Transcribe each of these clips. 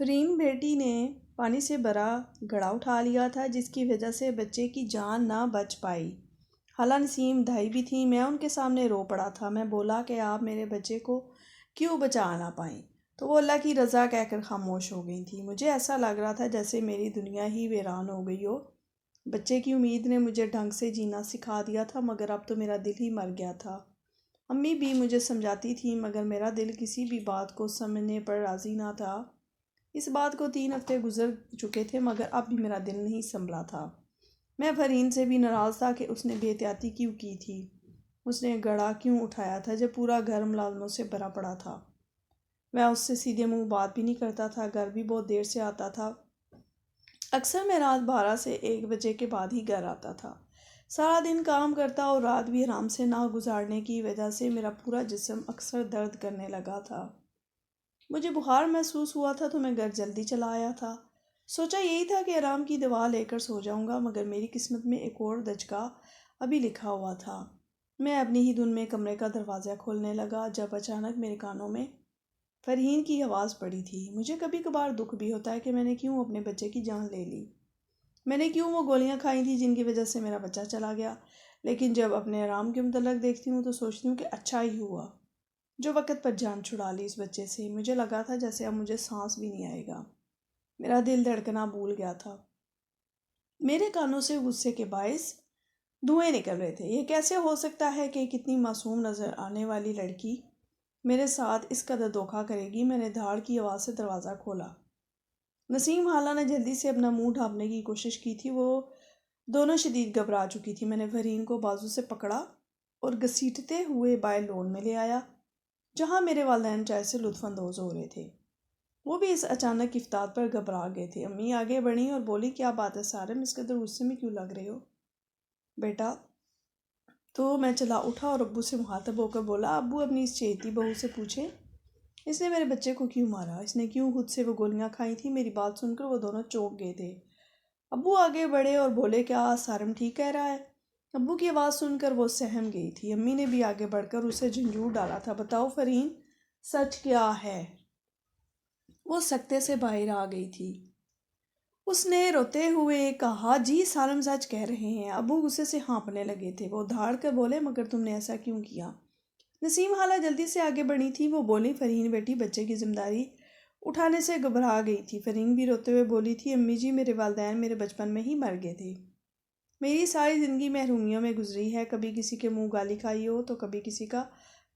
Foreign بیٹی نے پانی سے بھرا گھڑا اٹھا لیا تھا جس کی وجہ سے بچے کی جان نہ بچ پائی۔ خالہ نسیم دھائی بھی تھی، میں ان کے سامنے رو پڑا تھا۔ میں بولا کہ آپ میرے بچے کو کیوں بچا نہ پائیں، تو وہ اللہ کی رضا کہہ کر خاموش ہو گئی تھی۔ مجھے ایسا لگ رہا تھا جیسے میری دنیا ہی ویران ہو گئی ہو۔ بچے کی امید نے مجھے ڈھنگ سے جینا سکھا دیا تھا، مگر اب تو میرا دل ہی مر گیا تھا۔ امی بھی مجھے سمجھاتی تھیں مگر میرا دل کسی بھی بات کو سمجھنے پر راضی نہ تھا۔ اس بات کو 3 ہفتے گزر چکے تھے مگر اب بھی میرا دل نہیں سنبھلا تھا۔ میں فرین سے بھی ناراض تھا کہ اس نے بے احتیاطی کیوں کی تھی۔ اس نے گھڑا کیوں اٹھایا تھا جب پورا گھر ملازموں سے بھرا پڑا تھا۔ میں اس سے سیدھے منہ بات بھی نہیں کرتا تھا، گھر بھی بہت دیر سے آتا تھا۔ اکثر میں رات 12 سے 1 بجے کے بعد ہی گھر آتا تھا۔ سارا دن کام کرتا اور رات بھی آرام سے نہ گزارنے کی وجہ سے میرا پورا جسم اکثر درد کرنے لگا تھا۔ مجھے بخار محسوس ہوا تھا تو میں گھر جلدی چلا آیا تھا۔ سوچا یہی تھا کہ آرام کی دوا لے کر سو جاؤں گا، مگر میری قسمت میں ایک اور دھچکا ابھی لکھا ہوا تھا۔ میں اپنی ہی دھن میں کمرے کا دروازہ کھولنے لگا جب اچانک میرے کانوں میں فرحین کی آواز پڑی تھی۔ مجھے کبھی کبھار دکھ بھی ہوتا ہے کہ میں نے کیوں اپنے بچے کی جان لے لی۔ میں نے کیوں وہ گولیاں کھائی تھیں جن کی وجہ سے میرا بچہ چلا گیا، لیکن جب اپنے آرام کے متعلق دیکھتی ہوں تو سوچتی ہوں کہ اچھا ہی ہوا جو وقت پر جان چھڑا لی اس بچے سے۔ مجھے لگا تھا جیسے اب مجھے سانس بھی نہیں آئے گا۔ میرا دل دھڑکنا بھول گیا تھا۔ میرے کانوں سے غصے کے باعث دھوئیں نکل رہے تھے۔ یہ کیسے ہو سکتا ہے کہ کتنی معصوم نظر آنے والی لڑکی میرے ساتھ اس قدر دھوکہ کرے گی؟ میں نے دھاڑ کی آواز سے دروازہ کھولا۔ نسیم خالہ نے جلدی سے اپنا منہ ڈھانپنے کی کوشش کی تھی، وہ دونوں شدید گھبرا چکی تھی۔ میں نے فرین کو بازو سے پکڑا اور گھسیٹتے ہوئے بائیں لون میں لے آیا جہاں میرے والدین چائے سے لطف اندوز ہو رہے تھے۔ وہ بھی اس اچانک افتاد پر گھبرا گئے تھے۔ امی آگے بڑھیں اور بولی، کیا بات ہے سارم، اس قدر غصے میں کیوں لگ رہے ہو بیٹا؟ تو میں چلا اٹھا اور ابو سے مخاطب ہو کر بولا، ابو اپنی اس چہیتی بہو سے پوچھیں اس نے میرے بچے کو کیوں مارا، اس نے کیوں خود سے وہ گولیاں کھائی تھیں؟ میری بات سن کر وہ دونوں چونک گئے تھے۔ ابو آگے بڑھے اور بولے، کیا سارم ٹھیک کہہ رہا ہے؟ ابو کی آواز سن کر وہ سہم گئی تھی۔ امی نے بھی آگے بڑھ کر اسے جھنجھوڑ ڈالا تھا، بتاؤ فرین، سچ کیا ہے؟ وہ سکتے سے باہر آ گئی تھی۔ اس نے روتے ہوئے کہا، جی سالم سچ کہہ رہے ہیں۔ ابو غصے سے ہانپنے لگے تھے۔ وہ دھاڑ کر بولے، مگر تم نے ایسا کیوں کیا؟ نسیم خالہ جلدی سے آگے بڑھی تھی۔ وہ بولی، فرین بیٹی بچے کی ذمہ داری اٹھانے سے گھبرا گئی تھی۔ فرین بھی روتے ہوئے بولی تھی، امی جی میرے والدین میرے بچپن میں ہی مر گئے تھے۔ میری ساری زندگی محرومیوں میں گزری ہے، کبھی کسی کے منہ گالی کھائی ہو تو کبھی کسی کا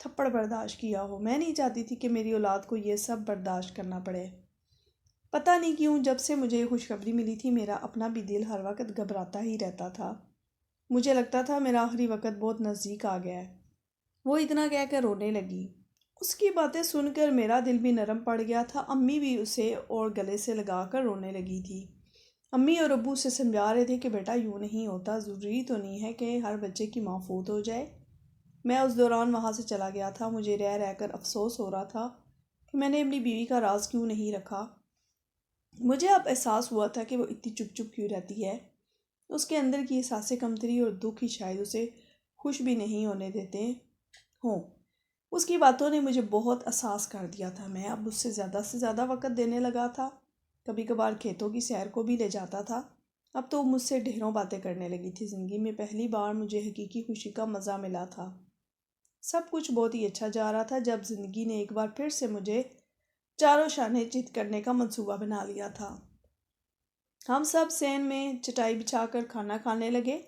تھپڑ برداشت کیا ہو۔ میں نہیں چاہتی تھی کہ میری اولاد کو یہ سب برداشت کرنا پڑے۔ پتہ نہیں کیوں جب سے مجھے یہ خوشخبری ملی تھی میرا اپنا بھی دل ہر وقت گھبراتا ہی رہتا تھا۔ مجھے لگتا تھا میرا آخری وقت بہت نزدیک آ گیا ہے۔ وہ اتنا کہہ کر رونے لگی۔ اس کی باتیں سن کر میرا دل بھی نرم پڑ گیا تھا۔ امی بھی اسے اور گلے سے لگا کر رونے لگی تھی۔ امی اور ابو سے سمجھا رہے تھے کہ بیٹا یوں نہیں ہوتا، ضروری تو نہیں ہے کہ ہر بچے کی ماں فوت ہو جائے۔ میں اس دوران وہاں سے چلا گیا تھا۔ مجھے رہ رہ کر افسوس ہو رہا تھا کہ میں نے اپنی بیوی کا راز کیوں نہیں رکھا۔ مجھے اب احساس ہوا تھا کہ وہ اتنی چپ چپ کیوں رہتی ہے۔ اس کے اندر کی احساس کمتری اور دکھ ہی شاید اسے خوش بھی نہیں ہونے دیتے ہوں۔ اس کی باتوں نے مجھے بہت احساس کر دیا تھا۔ میں اب اس سے زیادہ وقت دینے لگا تھا، کبھی کبھار کھیتوں کی سیر کو بھی لے جاتا تھا۔ اب تو مجھ سے ڈھیروں باتیں کرنے لگی تھی۔ زندگی میں پہلی بار مجھے حقیقی خوشی کا مزہ ملا تھا۔ سب کچھ بہت ہی اچھا جا رہا تھا جب زندگی نے ایک بار پھر سے مجھے چاروں شانے چت کرنے کا منصوبہ بنا لیا تھا۔ ہم سب صحن میں چٹائی بچھا کر کھانا کھانے لگے۔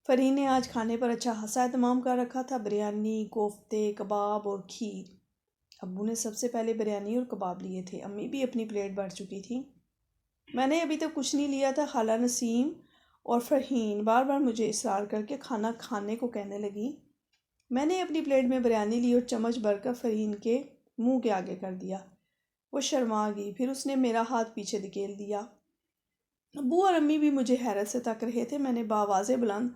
فرین نے آج کھانے پر اچھا خاصا اہتمام کر رکھا تھا، بریانی، کوفتے، کباب اور کھیر۔ ابو نے سب سے پہلے بریانی اور کباب لیے تھے۔ امی بھی اپنی پلیٹ بھر چکی تھی۔ میں نے ابھی تک کچھ نہیں لیا تھا۔ خالہ نسیم اور فرحین بار بار مجھے اصرار کر کے کھانا کھانے کو کہنے لگی۔ میں نے اپنی پلیٹ میں بریانی لی اور چمچ بھر کر فرحین کے منہ کے آگے کر دیا۔ وہ شرما گئی، پھر اس نے میرا ہاتھ پیچھے دھکیل دیا۔ ابو اور امی بھی مجھے حیرت سے تک رہے تھے۔ میں نے بآواز بلند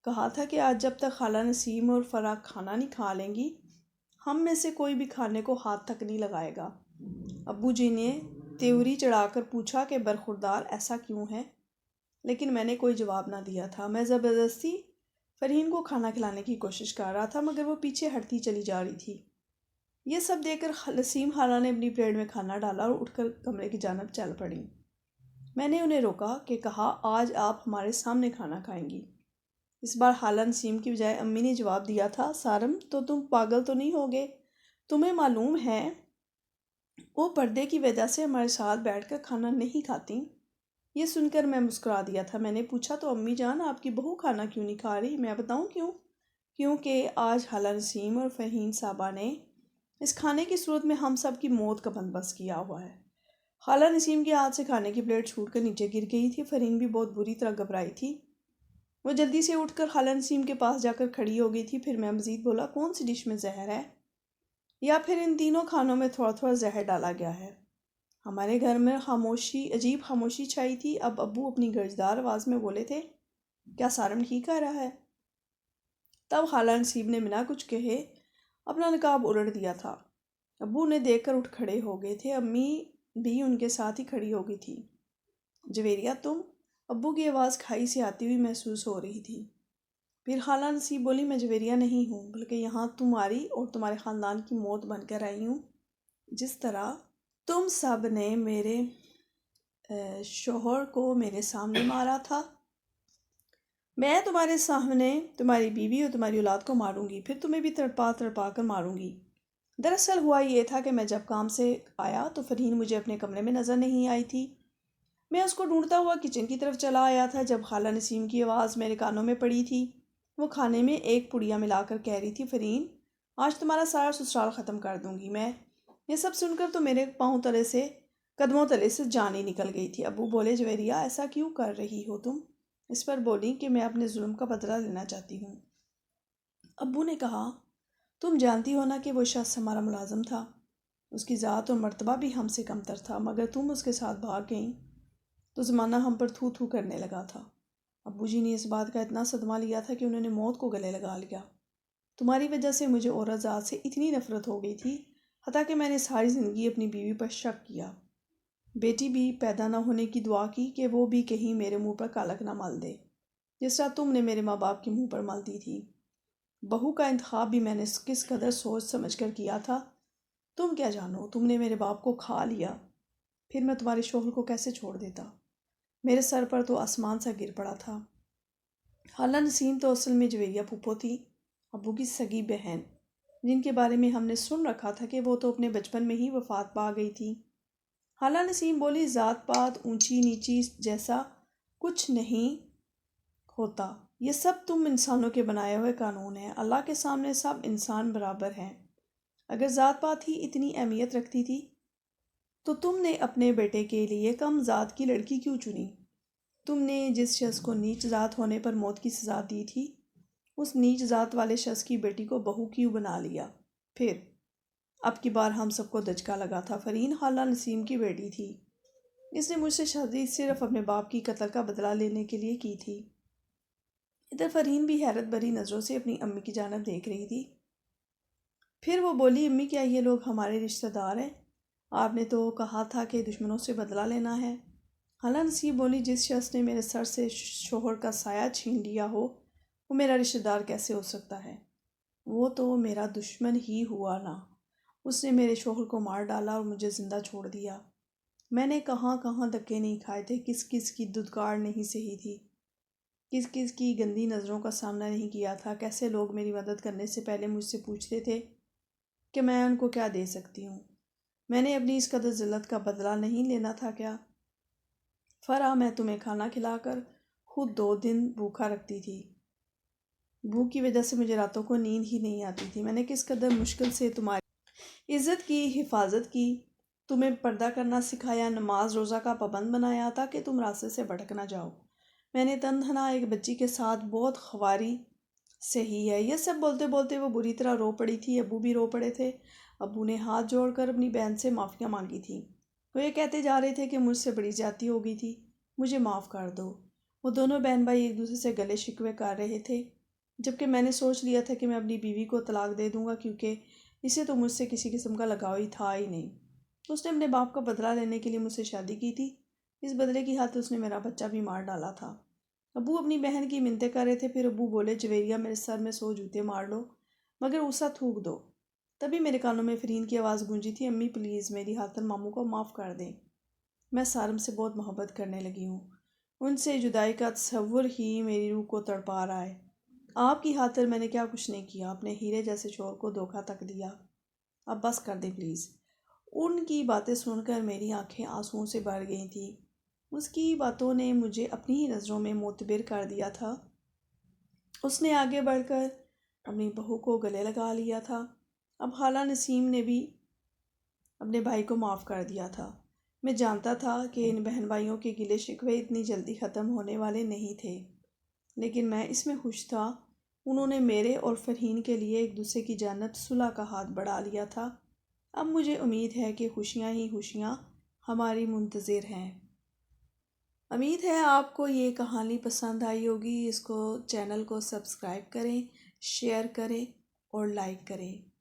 کہا تھا کہ آج جب تک خالہ نسیم اور فرح کھانا نہیں کھا لیں گی ہم میں سے کوئی بھی کھانے کو ہاتھ تک نہیں لگائے گا۔ ابو جی نے تیوری چڑھا کر پوچھا کہ برخوردار ایسا کیوں ہے، لیکن میں نے کوئی جواب نہ دیا تھا۔ میں زبردستی فرحین کو کھانا کھلانے کی کوشش کر رہا تھا مگر وہ پیچھے ہٹتی چلی جا رہی تھی۔ یہ سب دیکھ کر نسیم خالہ نے اپنی پلیٹ میں کھانا ڈالا اور اٹھ کر کمرے کی جانب چل پڑیں۔ میں نے انہیں روکا کہ کہا آج آپ ہمارے سامنے کھانا کھائیں گی۔ اس بار خالہ نسیم کی بجائے امی نے جواب دیا تھا، سارم تو تم پاگل تو نہیں ہوگے؟ تمہیں معلوم ہے وہ پردے کی وجہ سے ہمارے ساتھ بیٹھ کر کھانا نہیں کھاتی۔ یہ سن کر میں مسکرا دیا تھا۔ میں نے پوچھا تو امی جان آپ کی بہو کھانا کیوں نہیں کھا رہی؟ میں بتاؤں کیوں؟ کیونکہ آج خالہ نسیم اور فرحین صاحبہ نے اس کھانے کی صورت میں ہم سب کی موت کا بندوبست کیا ہوا ہے۔ خالہ نسیم کے ہاتھ سے کھانے کی پلیٹ چھوٹ کر نیچے گر گئی تھی۔ فرحین بھی بہت بری طرح گھبرائی تھی۔ وہ جلدی سے اٹھ کر خالہ نسیم کے پاس جا کر کھڑی ہو گئی تھی۔ پھر میں مزید بولا، کون سی ڈش میں زہر ہے؟ یا پھر ان تینوں کھانوں میں تھوڑا تھوڑا زہر ڈالا گیا ہے؟ ہمارے گھر میں عجیب خاموشی چھائی تھی۔ اب ابو اپنی گرجدار آواز میں بولے تھے، کیا سارم ٹھیک کہہ رہا ہے؟ تب خالہ نسیم نے بنا کچھ کہے اپنا نقاب الٹ دیا تھا۔ ابو نے دیکھ کر اٹھ کھڑے ہو گئے تھے۔ امی بھی ان کے ساتھ ہی کھڑی ہو گئی تھی۔ جویریہ تم؟ ابو کی آواز کھائی سے آتی ہوئی محسوس ہو رہی تھی۔ پھر خالہ نسیم بولی، میں جویریہ نہیں ہوں، بلکہ یہاں تمہاری اور تمہارے خاندان کی موت بن کر آئی ہوں۔ جس طرح تم سب نے میرے شوہر کو میرے سامنے مارا تھا، میں تمہارے سامنے تمہاری بیوی اور تمہاری اولاد کو ماروں گی، پھر تمہیں بھی تڑپا تڑپا کر ماروں گی۔ دراصل ہوا یہ تھا کہ میں جب کام سے آیا تو فرحین مجھے اپنے کمرے میں نظر نہیں آئی تھی۔ میں اس کو ڈھونڈتا ہوا کچن کی طرف چلا آیا تھا جب خالہ نسیم کی آواز میرے کانوں میں پڑی تھی۔ وہ کھانے میں ایک پڑیا ملا کر کہہ رہی تھی، فرحین آج تمہارا سارا سسرال ختم کر دوں گی میں۔ یہ سب سن کر تو میرے قدموں تلے سے جان ہی نکل گئی تھی۔ ابو بولے، جویریہ ایسا کیوں کر رہی ہو تم؟ اس پر بولی کہ میں اپنے ظلم کا بدلہ لینا چاہتی ہوں۔ ابو نے کہا، تم جانتی ہو نا کہ وہ شخص ہمارا ملازم تھا، اس کی ذات اور مرتبہ بھی ہم سے کم تر تھا، مگر تم اس کے ساتھ بھاگ گئیں تو زمانہ ہم پر تھو تھو کرنے لگا تھا۔ ابو جی نے اس بات کا اتنا صدمہ لیا تھا کہ انہوں نے موت کو گلے لگا لیا۔ تمہاری وجہ سے مجھے عورت ذات سے اتنی نفرت ہو گئی تھی، حتیٰ کہ میں نے ساری زندگی اپنی بیوی پر شک کیا، بیٹی بھی پیدا نہ ہونے کی دعا کی کہ وہ بھی کہیں میرے منہ پر کالک نہ مل دے، جس طرح تم نے میرے ماں باپ کے منہ پر مل دی تھی۔ بہو کا انتخاب بھی میں نے کس قدر سوچ سمجھ کر کیا تھا، تم کیا جانو؟ تم نے میرے باپ کو کھا لیا، پھر میں تمہارے شوہر کو کیسے چھوڑ دیتا؟ میرے سر پر تو آسمان سا گر پڑا تھا۔ خالہ نسیم تو اصل میں جویریہ پھپھو تھی، ابو کی سگی بہن، جن کے بارے میں ہم نے سن رکھا تھا کہ وہ تو اپنے بچپن میں ہی وفات پا گئی تھی۔ خالہ نسیم بولی، ذات پات اونچی نیچی جیسا کچھ نہیں ہوتا، یہ سب تم انسانوں کے بنائے ہوئے قانون ہیں۔ اللہ کے سامنے سب انسان برابر ہیں۔ اگر ذات پات ہی اتنی اہمیت رکھتی تھی تو تم نے اپنے بیٹے کے لیے کم ذات کی لڑکی کیوں چنی؟ تم نے جس شخص کو نیچ ذات ہونے پر موت کی سزا دی تھی، اس نیچ ذات والے شخص کی بیٹی کو بہو کیوں بنا لیا؟ پھر اب کی بار ہم سب کو دھچکا لگا تھا۔ فرحین خالہ نسیم کی بیٹی تھی، اس نے مجھ سے شادی صرف اپنے باپ کی قتل کا بدلہ لینے کے لیے کی تھی۔ ادھر فرحین بھی حیرت بھری نظروں سے اپنی امی کی جانب دیکھ رہی تھی۔ پھر وہ بولی، امی کیا یہ لوگ ہمارے رشتہ دار ہیں؟ آپ نے تو کہا تھا کہ دشمنوں سے بدلہ لینا ہے۔ خالہ نسیم بولی، جس شخص نے میرے سر سے شوہر کا سایہ چھین لیا ہو وہ میرا رشتہ دار کیسے ہو سکتا ہے؟ وہ تو میرا دشمن ہی ہوا نا، اس نے میرے شوہر کو مار ڈالا اور مجھے زندہ چھوڑ دیا۔ میں نے کہاں کہاں دھکے نہیں کھائے تھے، کس کس کی دھتکار نہیں سہی تھی، کس کس کی گندی نظروں کا سامنا نہیں کیا تھا، کیسے لوگ میری مدد کرنے سے پہلے مجھ سے پوچھتے تھے کہ میں ان کو کیا دے سکتی ہوں۔ میں نے اپنی اس قدر ذلت کا بدلہ نہیں لینا تھا کیا؟ فرح میں تمہیں کھانا کھلا کر خود 2 دن بھوکا رکھتی تھی، بھوک کی وجہ سے مجھے راتوں کو نیند ہی نہیں آتی تھی۔ میں نے کس قدر مشکل سے تمہاری عزت کی حفاظت کی، تمہیں پردہ کرنا سکھایا، نماز روزہ کا پابند بنایا تاکہ تم راستے سے بھٹک نہ جاؤ۔ میں نے تنہا ایک بچی کے ساتھ بہت خواری سہی ہے۔ یہ سب بولتے بولتے وہ بری طرح رو پڑی تھی۔ ابو بھی رو پڑے تھے۔ ابو نے ہاتھ جوڑ کر اپنی بہن سے معافیاں مانگی تھیں۔ وہ یہ کہتے جا رہے تھے کہ مجھ سے بڑی زیادتی ہو گئی تھی، مجھے معاف کر دو۔ وہ دونوں بہن بھائی ایک دوسرے سے گلے شکوے کر رہے تھے، جبکہ میں نے سوچ لیا تھا کہ میں اپنی بیوی کو طلاق دے دوں گا، کیونکہ اسے تو مجھ سے کسی قسم کا لگاؤ ہی تھا ہی نہیں۔ اس نے اپنے باپ کا بدلہ لینے کے لیے مجھ سے شادی کی تھی، اس بدلے کی خاطر اس نے میرا بچہ بھی مار ڈالا تھا۔ ابو اپنی بہن کی منتیں کر رہے تھے۔ پھر ابو بولے، جویریہ میرے سر میں 100 جوتے مار لو مگر اسا تھوک دو، تبھی میرے کانوں میں فرین کی آواز گونجی تھی، امی پلیز میری خاطر ماموں کو معاف کر دیں، میں سارم سے بہت محبت کرنے لگی ہوں، ان سے جدائی کا تصور ہی میری روح کو تڑپا رہا ہے۔ آپ کی خاطر میں نے کیا کچھ نہیں کیا، اپنے ہیرے جیسے شوہر کو دھوکہ تک دیا، اب بس کر دیں پلیز۔ ان کی باتیں سن کر میری آنکھیں آنسوؤں سے بھر گئی تھیں۔ اس کی باتوں نے مجھے اپنی ہی نظروں میں معتبر کر دیا تھا۔ اس نے آگے بڑھ کر اپنی بہو کو گلے لگا لیا تھا۔ اب خالہ نسیم نے بھی اپنے بھائی کو معاف کر دیا تھا۔ میں جانتا تھا کہ ان بہن بھائیوں کے گلے شکوے اتنی جلدی ختم ہونے والے نہیں تھے، لیکن میں اس میں خوش تھا۔ انہوں نے میرے اور فرحین کے لیے ایک دوسرے کی جانب صلح کا ہاتھ بڑھا لیا تھا۔ اب مجھے امید ہے کہ خوشیاں ہی خوشیاں ہماری منتظر ہیں۔ امید ہے آپ کو یہ کہانی پسند آئی ہوگی۔ اس کو چینل کو سبسکرائب کریں، شیئر کریں اور لائک کریں۔